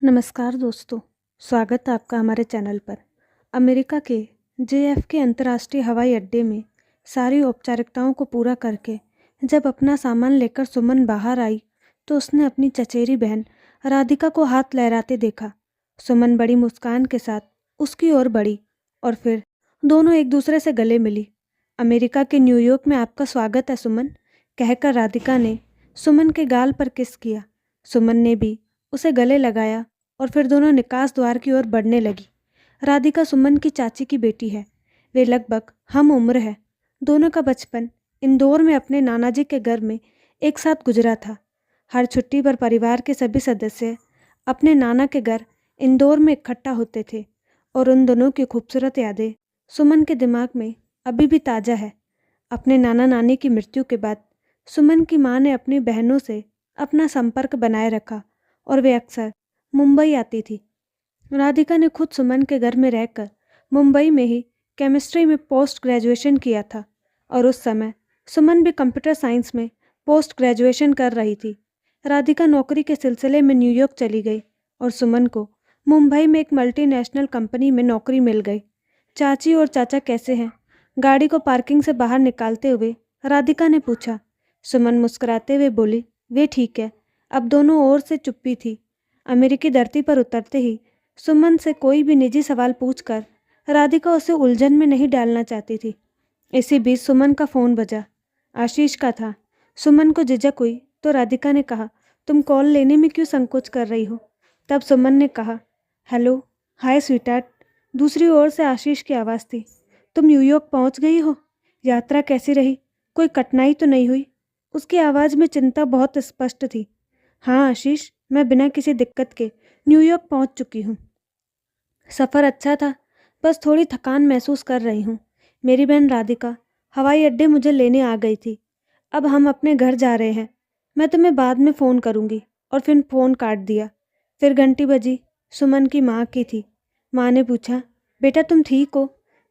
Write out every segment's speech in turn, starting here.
नमस्कार दोस्तों, स्वागत है आपका हमारे चैनल पर। अमेरिका के JFK अंतर्राष्ट्रीय हवाई अड्डे में सारी औपचारिकताओं को पूरा करके जब अपना सामान लेकर सुमन बाहर आई तो उसने अपनी चचेरी बहन राधिका को हाथ लहराते देखा। सुमन बड़ी मुस्कान के साथ उसकी ओर बढ़ी और फिर दोनों एक दूसरे से गले मिली। अमेरिका के न्यूयॉर्क में आपका स्वागत है सुमन, कहकर राधिका ने सुमन के गाल पर किस किया। सुमन ने भी उसे गले लगाया और फिर दोनों निकास द्वार की ओर बढ़ने लगी। राधिका सुमन की चाची की बेटी है। वे लगभग हम उम्र है। दोनों का बचपन इंदौर में अपने नाना जी के घर में एक साथ गुजरा था। हर छुट्टी पर परिवार के सभी सदस्य अपने नाना के घर इंदौर में इकट्ठा होते थे और उन दोनों की खूबसूरत यादें सुमन के दिमाग में अभी भी ताज़ा है। अपने नाना नानी की मृत्यु के बाद सुमन की माँ ने अपनी बहनों से अपना संपर्क बनाए रखा और वे अक्सर मुंबई आती थी। राधिका ने खुद सुमन के घर में रहकर मुंबई में ही केमिस्ट्री में पोस्ट ग्रेजुएशन किया था और उस समय सुमन भी कंप्यूटर साइंस में पोस्ट ग्रेजुएशन कर रही थी। राधिका नौकरी के सिलसिले में न्यूयॉर्क चली गई और सुमन को मुंबई में एक मल्टीनेशनल कंपनी में नौकरी मिल गई। चाची और चाचा कैसे हैं? गाड़ी को पार्किंग से बाहर निकालते हुए राधिका ने पूछा। सुमन मुस्कुराते हुए बोली, वे ठीक है। अब दोनों ओर से चुप्पी थी। अमेरिकी धरती पर उतरते ही सुमन से कोई भी निजी सवाल पूछकर राधिका उसे उलझन में नहीं डालना चाहती थी। इसी बीच सुमन का फ़ोन बजा। आशीष का था। सुमन को झिझक हुई तो राधिका ने कहा, तुम कॉल लेने में क्यों संकोच कर रही हो? तब सुमन ने कहा, हेलो, हाय स्वीटार्ट। दूसरी ओर से आशीष की आवाज़ थी। तुम न्यूयॉर्क पहुंच गई हो? यात्रा कैसी रही? कोई कठिनाई तो नहीं हुई? उसकी आवाज़ में चिंता बहुत स्पष्ट थी। हाँ आशीष, मैं बिना किसी दिक्कत के न्यूयॉर्क पहुंच चुकी हूँ। सफ़र अच्छा था, बस थोड़ी थकान महसूस कर रही हूँ। मेरी बहन राधिका हवाई अड्डे मुझे लेने आ गई थी। अब हम अपने घर जा रहे हैं। मैं तुम्हें बाद में फ़ोन करूँगी। और फिर फ़ोन काट दिया। फिर घंटी बजी। सुमन की माँ की थी। माँ ने पूछा, बेटा तुम ठीक हो?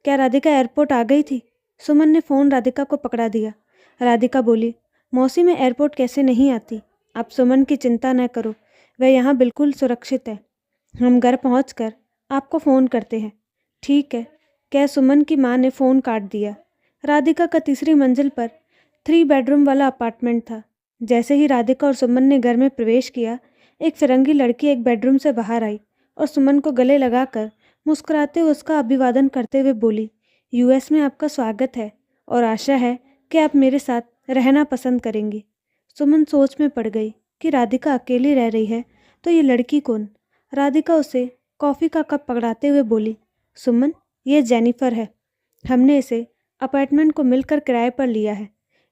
क्या राधिका एयरपोर्ट आ गई थी? सुमन ने फ़ोन राधिका को पकड़ा दिया। राधिका बोली, मौसी मैं एयरपोर्ट कैसे नहीं आती? आप सुमन की चिंता न करो, वह यहाँ बिल्कुल सुरक्षित है। हम घर पहुँचकर आपको फ़ोन करते हैं। ठीक है, कह सुमन की माँ ने फ़ोन काट दिया। राधिका का तीसरी मंजिल पर 3 बेडरूम वाला अपार्टमेंट था। जैसे ही राधिका और सुमन ने घर में प्रवेश किया, एक फिरंगी लड़की एक बेडरूम से बाहर आई और सुमन को गले लगाकर मुस्कुराते हुए उसका अभिवादन करते हुए बोली, US में आपका स्वागत है और आशा है कि आप मेरे साथ रहना पसंद करेंगी। सुमन सोच में पड़ गई कि राधिका अकेली रह रही है तो ये लड़की कौन? राधिका उसे कॉफ़ी का कप पकड़ाते हुए बोली, सुमन, ये जेनिफर है। हमने इसे अपार्टमेंट को मिलकर किराए पर लिया है।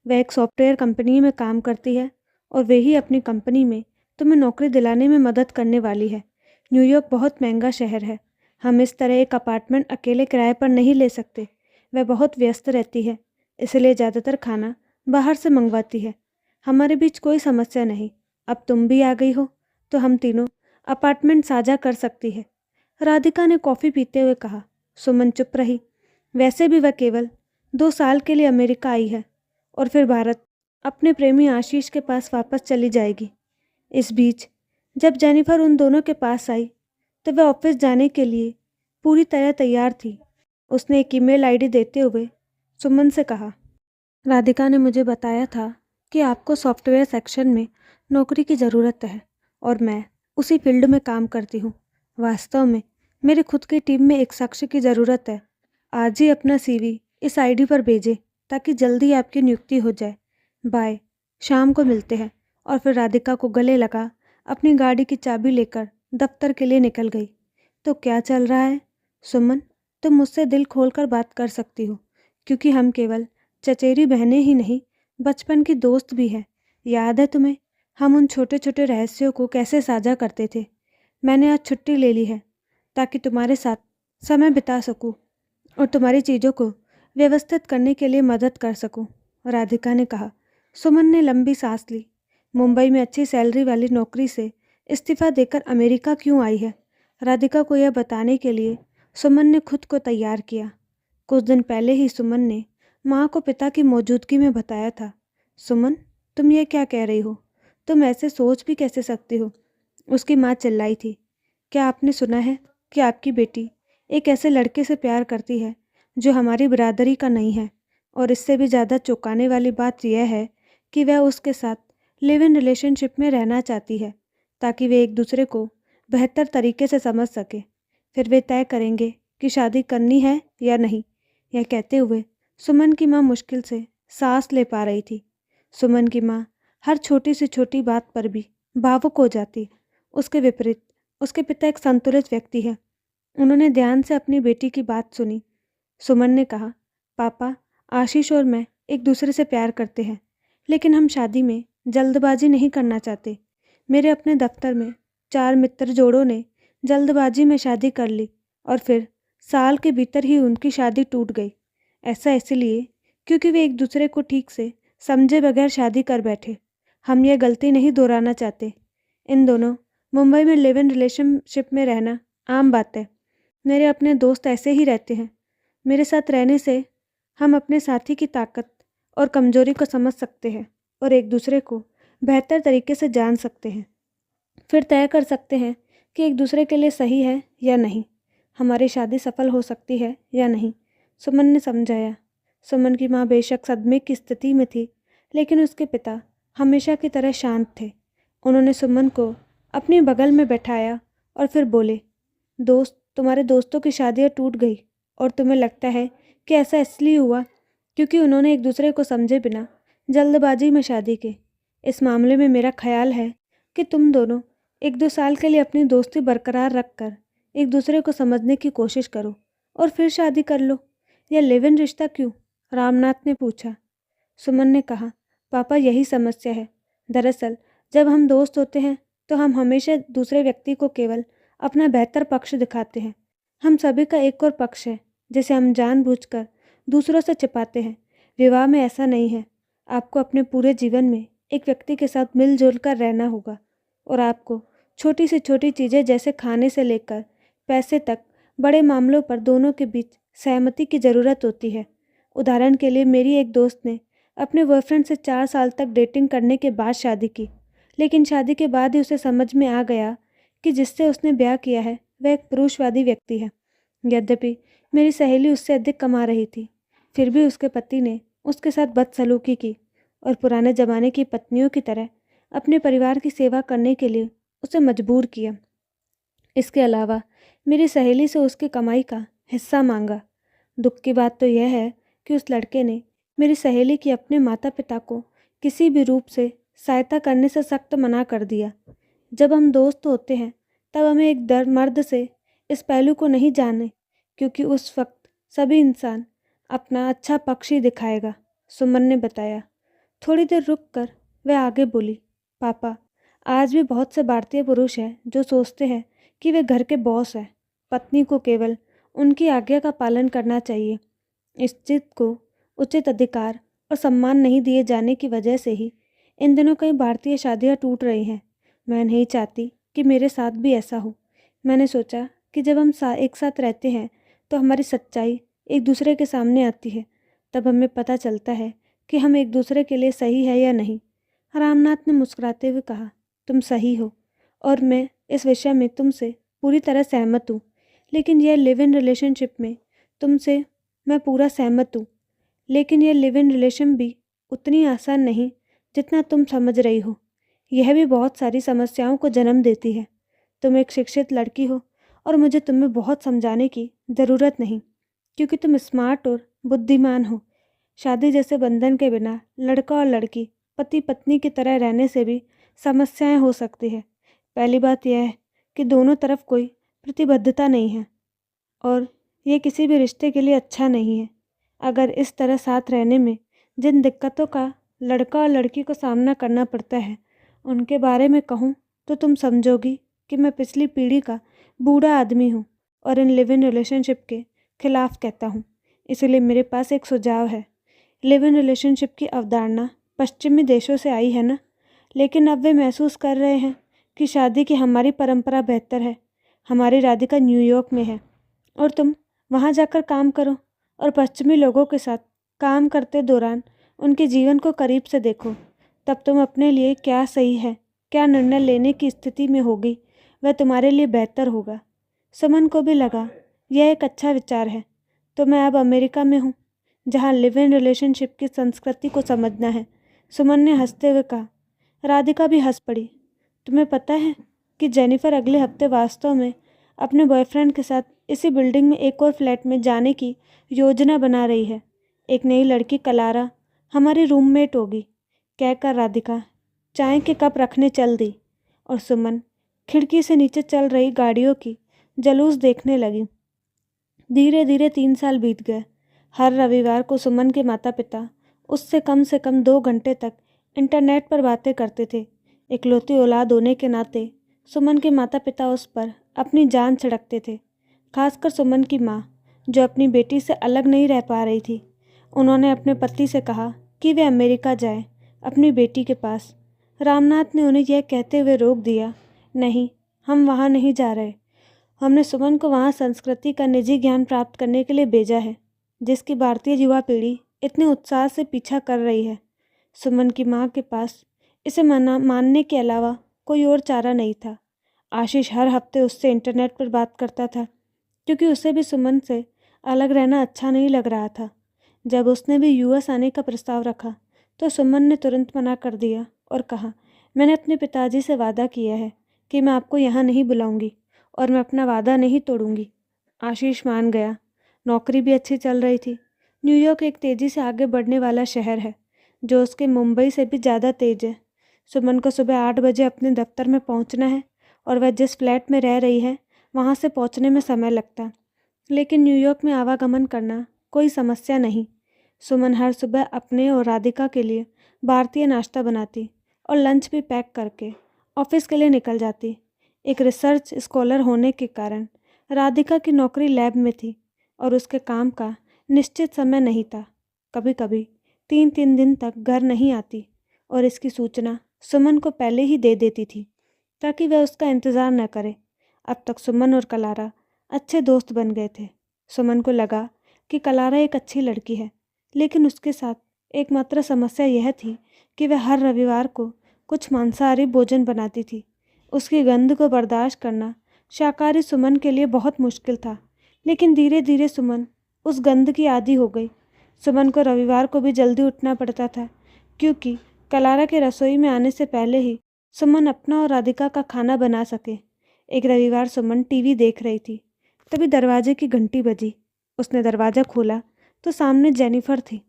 वह एक सॉफ्टवेयर कंपनी में काम करती है और वे ही अपनी कंपनी में तुम्हें नौकरी दिलाने में मदद करने वाली है। न्यूयॉर्क बहुत महंगा शहर है। हम इस तरह एक अपार्टमेंट अकेले किराए पर नहीं ले सकते। वह बहुत व्यस्त रहती है, इसलिए ज़्यादातर खाना बाहर से मंगवाती है। हमारे बीच कोई समस्या नहीं। अब तुम भी आ गई हो तो हम तीनों अपार्टमेंट साझा कर सकती है। राधिका ने कॉफ़ी पीते हुए कहा। सुमन चुप रही। वैसे भी वह केवल 2 साल के लिए अमेरिका आई है और फिर भारत अपने प्रेमी आशीष के पास वापस चली जाएगी। इस बीच जब जेनिफर उन दोनों के पास आई तो वह ऑफिस जाने के लिए पूरी तरह तैयार थी। उसने एक ईमेल आईडी देते हुए सुमन से कहा, राधिका ने मुझे बताया था कि आपको सॉफ्टवेयर सेक्शन में नौकरी की ज़रूरत है और मैं उसी फील्ड में काम करती हूँ। वास्तव में मेरी खुद की टीम में एक शख्स की ज़रूरत है। आज ही अपना CV इस आईडी पर भेजें ताकि जल्दी आपकी नियुक्ति हो जाए। बाय, शाम को मिलते हैं। और फिर राधिका को गले लगा अपनी गाड़ी की चाबी लेकर दफ्तर के लिए निकल गई। तो क्या चल रहा है सुमन? तुम मुझसे दिल खोलकर बात कर सकती हो क्योंकि हम केवल चचेरी बहनें ही नहीं, बचपन की दोस्त भी हैं। याद है तुम्हें हम उन छोटे छोटे रहस्यों को कैसे साझा करते थे? मैंने आज छुट्टी ले ली है ताकि तुम्हारे साथ समय बिता सकूं और तुम्हारी चीज़ों को व्यवस्थित करने के लिए मदद कर सकूं, राधिका ने कहा। सुमन ने लंबी सांस ली। मुंबई में अच्छी सैलरी वाली नौकरी से इस्तीफ़ा देकर अमेरिका क्यों आई है? राधिका को यह बताने के लिए सुमन ने खुद को तैयार किया। कुछ दिन पहले ही सुमन ने माँ को पिता की मौजूदगी में बताया था। सुमन, तुम ये क्या कह रही हो? तुम ऐसे सोच भी कैसे सकती हो? उसकी माँ चिल्लाई थी। क्या आपने सुना है कि आपकी बेटी एक ऐसे लड़के से प्यार करती है जो हमारी बिरादरी का नहीं है? और इससे भी ज़्यादा चौंकाने वाली बात यह है कि वह उसके साथ लिव इन रिलेशनशिप में रहना चाहती है, ताकि वे एक दूसरे को बेहतर तरीके से समझ सके। फिर वे तय करेंगे कि शादी करनी है या नहीं। यह कहते हुए सुमन की माँ मुश्किल से सांस ले पा रही थी। सुमन की माँ हर छोटी से छोटी बात पर भी भावुक हो जाती। उसके विपरीत उसके पिता एक संतुलित व्यक्ति है। उन्होंने ध्यान से अपनी बेटी की बात सुनी। सुमन ने कहा, पापा, आशीष और मैं एक दूसरे से प्यार करते हैं, लेकिन हम शादी में जल्दबाजी नहीं करना चाहते। मेरे अपने दफ्तर में 4 मित्र जोड़ों ने जल्दबाजी में शादी कर ली और फिर साल के भीतर ही उनकी शादी टूट गई। ऐसा इसलिए क्योंकि वे एक दूसरे को ठीक से समझे बगैर शादी कर बैठे। हम यह गलती नहीं दोहराना चाहते। इन दोनों मुंबई में लिव इन रिलेशनशिप में रहना आम बात है। मेरे अपने दोस्त ऐसे ही रहते हैं। मेरे साथ रहने से हम अपने साथी की ताकत और कमजोरी को समझ सकते हैं और एक दूसरे को बेहतर तरीके से जान सकते हैं। फिर तय कर सकते हैं कि एक दूसरे के लिए सही है या नहीं। हमारी शादी सफल हो सकती है या नहीं, सुमन ने समझाया। सुमन की माँ बेशक सदमे की स्थिति में थी, लेकिन उसके पिता हमेशा की तरह शांत थे। उन्होंने सुमन को अपने बगल में बैठाया और फिर बोले, दोस्त, तुम्हारे दोस्तों की शादियाँ टूट गई और तुम्हें लगता है कि ऐसा इसलिए हुआ क्योंकि उन्होंने एक दूसरे को समझे बिना जल्दबाजी में शादी की। इस मामले में मेरा ख्याल है कि तुम दोनों 1-2 साल के लिए अपनी दोस्ती बरकरार रखकर एक दूसरे को समझने की कोशिश करो और फिर शादी कर लो। यह लिव इन रिश्ता क्यों? रामनाथ ने पूछा। सुमन ने कहा, पापा, यही समस्या है। दरअसल जब हम दोस्त होते हैं तो हम हमेशा दूसरे व्यक्ति को केवल अपना बेहतर पक्ष दिखाते हैं। हम सभी का एक और पक्ष है जिसे हम जानबूझकर दूसरों से छिपाते हैं। विवाह में ऐसा नहीं है। आपको अपने पूरे जीवन में एक व्यक्ति के साथ मिलजुल कर रहना होगा और आपको छोटी से छोटी चीज़ें जैसे खाने से लेकर पैसे तक बड़े मामलों पर दोनों के बीच सहमति की ज़रूरत होती है। उदाहरण के लिए मेरी एक दोस्त ने अपने बॉयफ्रेंड से 4 साल तक डेटिंग करने के बाद शादी की, लेकिन शादी के बाद ही उसे समझ में आ गया कि जिससे उसने ब्याह किया है वह एक पुरुषवादी व्यक्ति है। यद्यपि मेरी सहेली उससे अधिक कमा रही थी, फिर भी उसके पति ने उसके साथ बदसलूकी की और पुराने ज़माने की पत्नियों की तरह अपने परिवार की सेवा करने के लिए उसे मजबूर किया। इसके अलावा मेरी सहेली से उसकी कमाई का हिस्सा मांगा। दुख की बात तो यह है कि उस लड़के ने मेरी सहेली की अपने माता पिता को किसी भी रूप से सहायता करने से सख्त मना कर दिया। जब हम दोस्त होते हैं तब हमें एक मर्द से इस पहलू को नहीं जाने, क्योंकि उस वक्त सभी इंसान अपना अच्छा पक्ष ही दिखाएगा, सुमन ने बताया। थोड़ी देर रुककर वह आगे बोली, पापा, आज भी बहुत से भारतीय पुरुष हैं जो सोचते हैं कि वे घर के बॉस हैं। पत्नी को केवल उनकी आज्ञा का पालन करना चाहिए। इस चीज को उचित अधिकार और सम्मान नहीं दिए जाने की वजह से ही इन दिनों कई भारतीय शादियां टूट रही हैं। मैं नहीं चाहती कि मेरे साथ भी ऐसा हो। मैंने सोचा कि जब हम एक साथ रहते हैं तो हमारी सच्चाई एक दूसरे के सामने आती है। तब हमें पता चलता है कि हम एक दूसरे के लिए सही है या नहीं। रामनाथ ने मुस्कुराते हुए कहा, तुम सही हो और मैं इस विषय में तुमसे पूरी तरह सहमत हूँ। लेकिन यह लिव इन रिलेशनशिप में तुमसे मैं पूरा सहमत हूँ। लेकिन यह लिव इन रिलेशन भी उतनी आसान नहीं जितना तुम समझ रही हो। यह भी बहुत सारी समस्याओं को जन्म देती है। तुम एक शिक्षित लड़की हो और मुझे तुम्हें बहुत समझाने की ज़रूरत नहीं, क्योंकि तुम स्मार्ट और बुद्धिमान हो। शादी जैसे बंधन के बिना लड़का और लड़की पति पत्नी की तरह रहने से भी समस्याएं हो सकती है। पहली बात यह है कि दोनों तरफ कोई प्रतिबद्धता नहीं है और ये किसी भी रिश्ते के लिए अच्छा नहीं है। अगर इस तरह साथ रहने में जिन दिक्कतों का लड़का और लड़की को सामना करना पड़ता है उनके बारे में कहूँ तो तुम समझोगी कि मैं पिछली पीढ़ी का बूढ़ा आदमी हूँ और इन लिव इन रिलेशनशिप के खिलाफ कहता हूँ। इसलिए मेरे पास एक सुझाव है। लिव इन रिलेशनशिप की अवधारणा पश्चिमी देशों से आई है ना, लेकिन अब वे महसूस कर रहे हैं कि शादी की हमारी परंपरा बेहतर है। हमारी राधिका न्यूयॉर्क में है और तुम वहाँ जाकर काम करो और पश्चिमी लोगों के साथ काम करते दौरान उनके जीवन को करीब से देखो। तब तुम अपने लिए क्या सही है, क्या निर्णय लेने की स्थिति में होगी। वह तुम्हारे लिए बेहतर होगा। सुमन को भी लगा यह एक अच्छा विचार है। तो मैं अब अमेरिका में हूँ, जहाँ लिव इन रिलेशनशिप की संस्कृति को समझना है। सुमन ने हंसते हुए कहा। राधिका भी हंस पड़ी। तुम्हें पता है कि जेनिफर अगले हफ्ते वास्तव में अपने बॉयफ्रेंड के साथ इसी बिल्डिंग में एक और फ्लैट में जाने की योजना बना रही है। एक नई लड़की कलारा हमारी रूममेट होगी, कहकर राधिका चाय के कप रखने चल दी और सुमन खिड़की से नीचे चल रही गाड़ियों की जलूस देखने लगी। धीरे धीरे 3 साल बीत गए। हर रविवार को सुमन के माता पिता उससे कम से कम 2 घंटे तक इंटरनेट पर बातें करते थे। इकलौती औलाद होने के नाते सुमन के माता पिता उस पर अपनी जान छिड़कते थे। खासकर सुमन की माँ, जो अपनी बेटी से अलग नहीं रह पा रही थी। उन्होंने अपने पति से कहा कि वे अमेरिका जाएं, अपनी बेटी के पास। रामनाथ ने उन्हें यह कहते हुए रोक दिया, नहीं, हम वहाँ नहीं जा रहे। हमने सुमन को वहाँ संस्कृति का निजी ज्ञान प्राप्त करने के लिए भेजा है, जिसकी भारतीय युवा पीढ़ी इतने उत्साह से पीछा कर रही है। सुमन की माँ के पास इसे मानने के अलावा कोई और चारा नहीं था। आशीष हर हफ्ते उससे इंटरनेट पर बात करता था, क्योंकि उसे भी सुमन से अलग रहना अच्छा नहीं लग रहा था। जब उसने भी यूएस आने का प्रस्ताव रखा तो सुमन ने तुरंत मना कर दिया और कहा, मैंने अपने पिताजी से वादा किया है कि मैं आपको यहाँ नहीं बुलाऊंगी और मैं अपना वादा नहीं तोड़ूंगी। आशीष मान गया। नौकरी भी अच्छी चल रही थी। न्यूयॉर्क एक तेज़ी से आगे बढ़ने वाला शहर है, जो उसके मुंबई से भी ज़्यादा तेज है। सुमन को सुबह 8 बजे अपने दफ्तर में पहुंचना है और वह जिस फ्लैट में रह रही है वहां से पहुंचने में समय लगता। लेकिन न्यूयॉर्क में आवागमन करना कोई समस्या नहीं। सुमन हर सुबह अपने और राधिका के लिए भारतीय नाश्ता बनाती और लंच भी पैक करके ऑफिस के लिए निकल जाती। एक रिसर्च स्कॉलर होने के कारण राधिका की नौकरी लैब में थी और उसके काम का निश्चित समय नहीं था। कभी कभी 3-3 दिन तक घर नहीं आती और इसकी सूचना सुमन को पहले ही दे देती थी, ताकि वह उसका इंतज़ार न करे। अब तक सुमन और कलारा अच्छे दोस्त बन गए थे। सुमन को लगा कि कलारा एक अच्छी लड़की है, लेकिन उसके साथ एकमात्र समस्या यह थी कि वह हर रविवार को कुछ मांसाहारी भोजन बनाती थी। उसकी गंध को बर्दाश्त करना शाकाहारी सुमन के लिए बहुत मुश्किल था, लेकिन धीरे धीरे सुमन उस गंध की आदी हो गई। सुमन को रविवार को भी जल्दी उठना पड़ता था, क्योंकि कलारा के रसोई में आने से पहले ही सुमन अपना और राधिका का खाना बना सके। एक रविवार सुमन टीवी देख रही थी, तभी दरवाजे की घंटी बजी। उसने दरवाज़ा खोला तो सामने जेनिफर थी,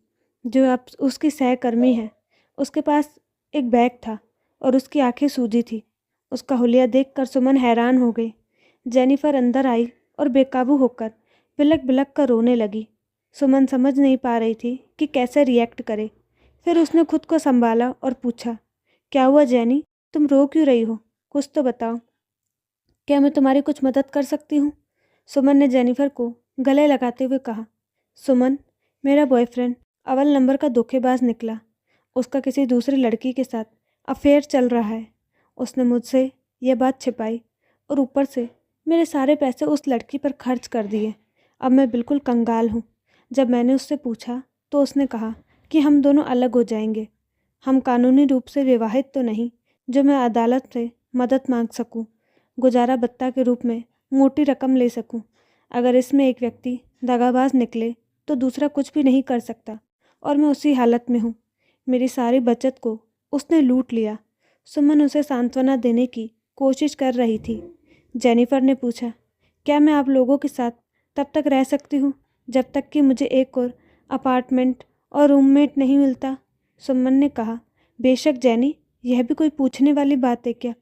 जो अब उसकी सहकर्मी है। उसके पास एक बैग था और उसकी आंखें सूजी थी। उसका हुलिया देखकर सुमन हैरान हो गई। जेनिफर अंदर आई और बेकाबू होकर बिलक बिलक कर रोने लगी। सुमन समझ नहीं पा रही थी कि कैसे रिएक्ट करे। फिर उसने खुद को संभाला और पूछा, क्या हुआ जेनी, तुम रो क्यों रही हो? कुछ तो बताओ, क्या मैं तुम्हारी कुछ मदद कर सकती हूँ? सुमन ने जेनिफर को गले लगाते हुए कहा। सुमन, मेरा बॉयफ्रेंड अव्वल नंबर का धोखेबाज निकला। उसका किसी दूसरी लड़की के साथ अफेयर चल रहा है। उसने मुझसे यह बात छिपाई और ऊपर से मेरे सारे पैसे उस लड़की पर खर्च कर दिए। अब मैं बिल्कुल कंगाल हूँ। जब मैंने उससे पूछा तो उसने कहा कि हम दोनों अलग हो जाएंगे। हम कानूनी रूप से विवाहित तो नहीं, जो मैं अदालत से मदद मांग सकूं, गुजारा भत्ता के रूप में मोटी रकम ले सकूं। अगर इसमें एक व्यक्ति दगाबाज निकले तो दूसरा कुछ भी नहीं कर सकता, और मैं उसी हालत में हूँ। मेरी सारी बचत को उसने लूट लिया। सुमन उसे सांत्वना देने की कोशिश कर रही थी। जेनिफर ने पूछा, क्या मैं आप लोगों के साथ तब तक रह सकती हूँ जब तक कि मुझे एक और अपार्टमेंट और रूममेट नहीं मिलता? सुमन ने कहा, बेशक जेनी, यह भी कोई पूछने वाली बात है क्या?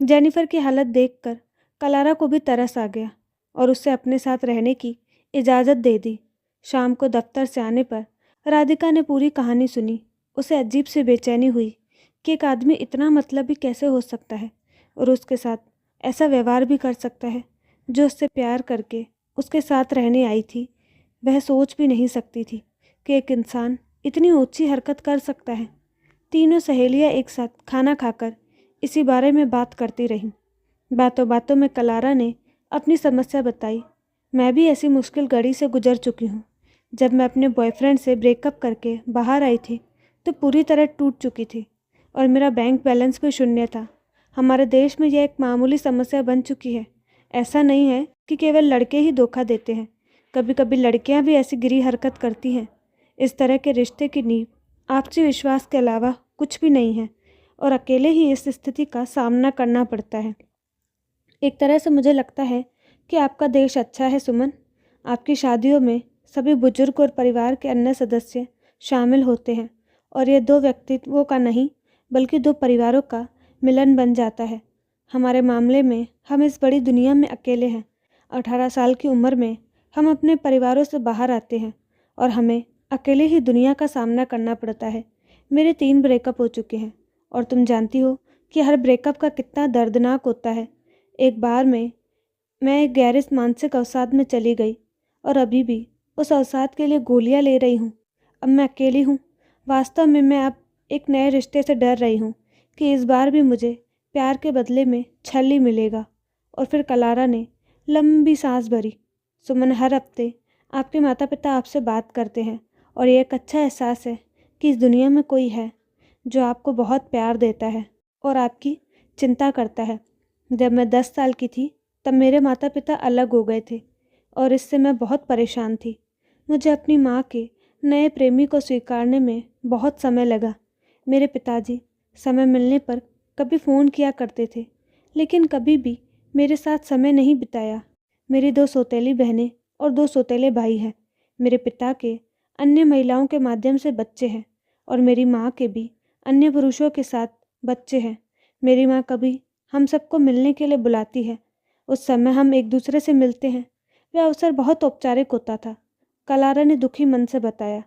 जेनिफर की हालत देखकर कलारा को भी तरस आ गया और उससे अपने साथ रहने की इजाज़त दे दी। शाम को दफ्तर से आने पर राधिका ने पूरी कहानी सुनी। उसे अजीब सी बेचैनी हुई कि एक आदमी इतना मतलबी कैसे हो सकता है और उसके साथ ऐसा व्यवहार भी कर सकता है। जो उससे प्यार करके उसके साथ रहने आई थी, वह सोच भी नहीं सकती थी कि एक इंसान इतनी ऊंची हरकत कर सकता है। तीनों सहेलियां एक साथ खाना खाकर इसी बारे में बात करती रहीं। बातों बातों में कलारा ने अपनी समस्या बताई। मैं भी ऐसी मुश्किल घड़ी से गुजर चुकी हूँ। जब मैं अपने बॉयफ्रेंड से ब्रेकअप करके बाहर आई थी तो पूरी तरह टूट चुकी थी और मेरा बैंक बैलेंस भी शून्य था। हमारे देश में यह एक मामूली समस्या बन चुकी है। ऐसा नहीं है कि केवल लड़के ही धोखा देते हैं, कभी कभी लड़कियां भी ऐसी गिरी हरकत करती हैं। इस तरह के रिश्ते की नींव आपसी विश्वास के अलावा कुछ भी नहीं है और अकेले ही इस स्थिति का सामना करना पड़ता है। एक तरह से मुझे लगता है कि आपका देश अच्छा है सुमन। आपकी शादियों में सभी बुजुर्ग और परिवार के अन्य सदस्य शामिल होते हैं और ये दो व्यक्तित्वों का नहीं बल्कि दो परिवारों का मिलन बन जाता है। हमारे मामले में हम इस बड़ी दुनिया में अकेले हैं। 18 साल की उम्र में हम अपने परिवारों से बाहर आते हैं और हमें अकेले ही दुनिया का सामना करना पड़ता है। मेरे 3 ब्रेकअप हो चुके हैं और तुम जानती हो कि हर ब्रेकअप का कितना दर्दनाक होता है। एक बार में मैं एक गहरे मानसिक अवसाद में चली गई और अभी भी उस अवसाद के लिए गोलियां ले रही हूँ। अब मैं अकेली हूँ। वास्तव में मैं अब एक नए रिश्ते से डर रही हूँ कि इस बार भी मुझे प्यार के बदले में छल ही मिलेगा। और फिर कलारा ने लंबी सांस भरी। सुमन, हर हफ्ते आपके माता पिता आपसे बात करते हैं और ये एक अच्छा एहसास है कि इस दुनिया में कोई है जो आपको बहुत प्यार देता है और आपकी चिंता करता है। जब मैं 10 साल की थी तब मेरे माता पिता अलग हो गए थे और इससे मैं बहुत परेशान थी। मुझे अपनी माँ के नए प्रेमी को स्वीकारने में बहुत समय लगा। मेरे पिताजी समय मिलने पर कभी फ़ोन किया करते थे, लेकिन कभी भी मेरे साथ समय नहीं बिताया। मेरी 2 सौतेली बहनें और 2 सौतेले भाई हैं। मेरे पिता के अन्य महिलाओं के माध्यम से बच्चे हैं और मेरी माँ के भी अन्य पुरुषों के साथ बच्चे हैं। मेरी माँ कभी हम सबको मिलने के लिए बुलाती है। उस समय हम एक दूसरे से मिलते हैं। वह अवसर बहुत औपचारिक होता था। कलारा ने दुखी मन से बताया,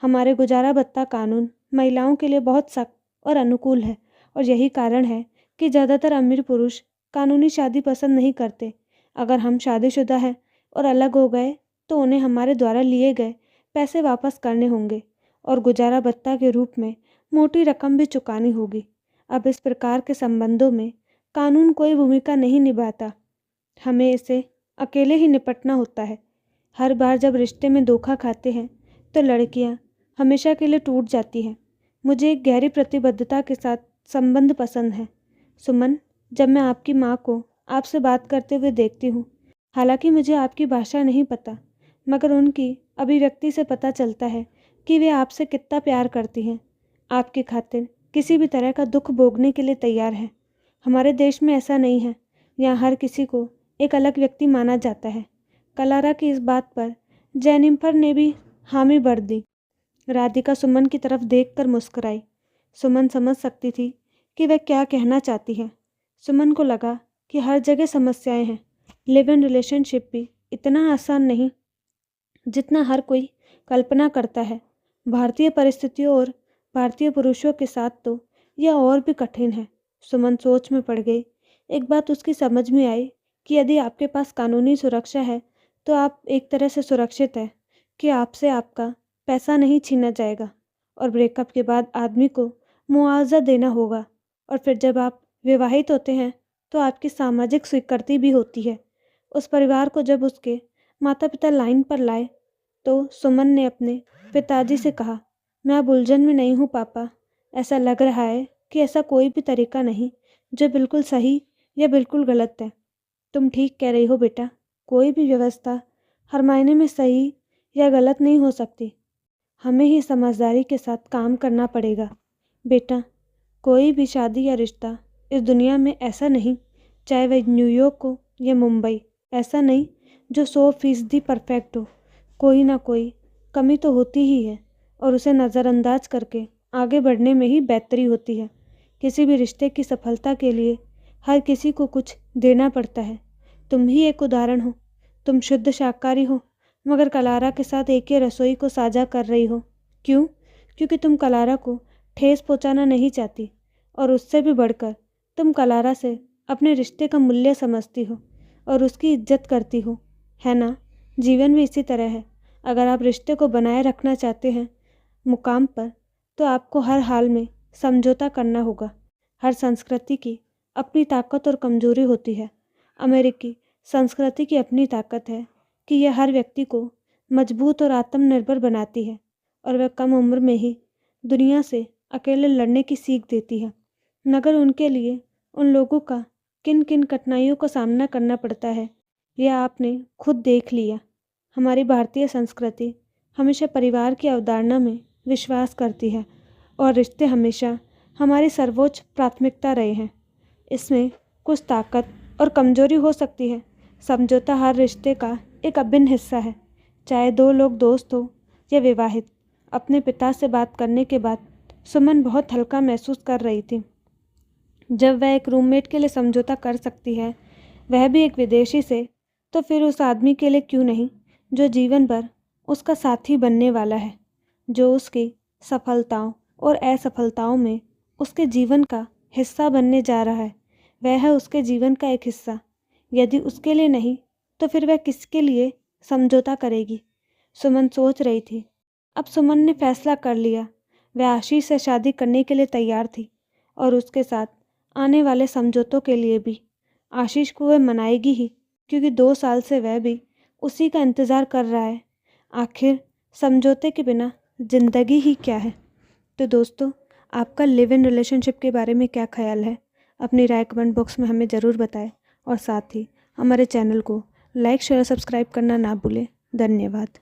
हमारे गुजारा भत्ता कानून महिलाओं के लिए बहुत सख्त और अनुकूल है और यही कारण है कि ज़्यादातर अमीर पुरुष कानूनी शादी पसंद नहीं करते। अगर हम शादीशुदा हैं और अलग हो गए तो उन्हें हमारे द्वारा लिए गए पैसे वापस करने होंगे और गुजारा भत्ता के रूप में मोटी रकम भी चुकानी होगी। अब इस प्रकार के संबंधों में कानून कोई भूमिका नहीं निभाता। हमें इसे अकेले ही निपटना होता है। हर बार जब रिश्ते में धोखा खाते हैं तो लड़कियां हमेशा के लिए टूट जाती हैं। मुझे एक गहरी प्रतिबद्धता के साथ संबंध पसंद है। सुमन, जब मैं आपकी माँ को आपसे बात करते हुए देखती हूँ, हालांकि मुझे आपकी भाषा नहीं पता, मगर उनकी अभिव्यक्ति से पता चलता है कि वे आपसे कितना प्यार करती हैं। आपकी खातिर किसी भी तरह का दुख भोगने के लिए तैयार हैं। हमारे देश में ऐसा नहीं है। यहाँ हर किसी को एक अलग व्यक्ति माना जाता है। कलारा की इस बात पर जेनिफर ने भी हामी भर दी। राधिका सुमन की तरफ देखकर मुस्कुराई। सुमन समझ सकती थी कि वह क्या कहना चाहती है। सुमन को लगा कि हर जगह समस्याएं हैं। लिव इन रिलेशनशिप भी इतना आसान नहीं जितना हर कोई कल्पना करता है। भारतीय परिस्थितियों और भारतीय पुरुषों के साथ तो यह और भी कठिन है। सुमन सोच में पड़ गई। एक बात उसकी समझ में आई कि यदि आपके पास कानूनी सुरक्षा है तो आप एक तरह से सुरक्षित हैं कि आपसे आपका पैसा नहीं छीना जाएगा और ब्रेकअप के बाद आदमी को मुआवजा देना होगा। और फिर जब आप विवाहित होते हैं तो आपकी सामाजिक स्वीकृति भी होती है। उस परिवार को जब उसके माता पिता लाइन पर लाए तो सुमन ने अपने पिताजी से कहा, मैं अब उलझन में नहीं हूँ पापा। ऐसा लग रहा है कि ऐसा कोई भी तरीका नहीं जो बिल्कुल सही या बिल्कुल गलत है। तुम ठीक कह रही हो बेटा, कोई भी व्यवस्था हर मायने में सही या गलत नहीं हो सकती। हमें ही समझदारी के साथ काम करना पड़ेगा। बेटा, कोई भी शादी या रिश्ता इस दुनिया में ऐसा नहीं, चाहे वह न्यूयॉर्क हो या मुंबई, ऐसा नहीं जो 100% परफेक्ट हो। कोई ना कोई कमी तो होती ही है और उसे नज़रअंदाज करके आगे बढ़ने में ही बेहतरी होती है। किसी भी रिश्ते की सफलता के लिए हर किसी को कुछ देना पड़ता है। तुम ही एक उदाहरण हो। तुम शुद्ध शाकाहारी हो मगर कलारा के साथ एक ही रसोई को साझा कर रही हो। क्यों? क्योंकि तुम कलारा को ठेस पहुंचाना नहीं चाहती और उससे भी बढ़कर तुम कलारा से अपने रिश्ते का मूल्य समझती हो और उसकी इज्जत करती हो, है ना? जीवन भी इसी तरह है। अगर आप रिश्ते को बनाए रखना चाहते हैं मुकाम पर तो आपको हर हाल में समझौता करना होगा। हर संस्कृति की अपनी ताकत और कमजोरी होती है। अमेरिकी संस्कृति की अपनी ताकत है कि यह हर व्यक्ति को मजबूत और आत्मनिर्भर बनाती है और वह कम उम्र में ही दुनिया से अकेले लड़ने की सीख देती है। मगर उनके लिए उन लोगों का किन किन कठिनाइयों का सामना करना पड़ता है, यह आपने खुद देख लिया। हमारी भारतीय संस्कृति हमेशा परिवार की अवधारणा में विश्वास करती है और रिश्ते हमेशा हमारी सर्वोच्च प्राथमिकता रहे हैं। इसमें कुछ ताकत और कमजोरी हो सकती है। समझौता हर रिश्ते का एक अभिन्न हिस्सा है, चाहे दो लोग दोस्त हो या विवाहित। अपने पिता से बात करने के बाद सुमन बहुत हल्का महसूस कर रही थी। जब वह एक रूममेट के लिए समझौता कर सकती है, वह भी एक विदेशी से, तो फिर उस आदमी के लिए क्यों नहीं जो जीवन भर उसका साथी बनने वाला है, जो उसकी सफलताओं और असफलताओं में उसके जीवन का हिस्सा बनने जा रहा है। वह है उसके जीवन का एक हिस्सा। यदि उसके लिए नहीं तो फिर वह किसके लिए समझौता करेगी? सुमन सोच रही थी। अब सुमन ने फैसला कर लिया। वह आशीष से शादी करने के लिए तैयार थी और उसके साथ आने वाले समझौतों के लिए भी। आशीष को वह मनाएगी ही, क्योंकि 2 साल से वह भी उसी का इंतज़ार कर रहा है। आखिर समझौते के बिना ज़िंदगी ही क्या है? तो दोस्तों, आपका लिव इन रिलेशनशिप के बारे में क्या ख्याल है? अपनी राय कमेंट बॉक्स में हमें ज़रूर बताएं और साथ ही हमारे चैनल को लाइक शेयर सब्सक्राइब करना ना भूलें। धन्यवाद।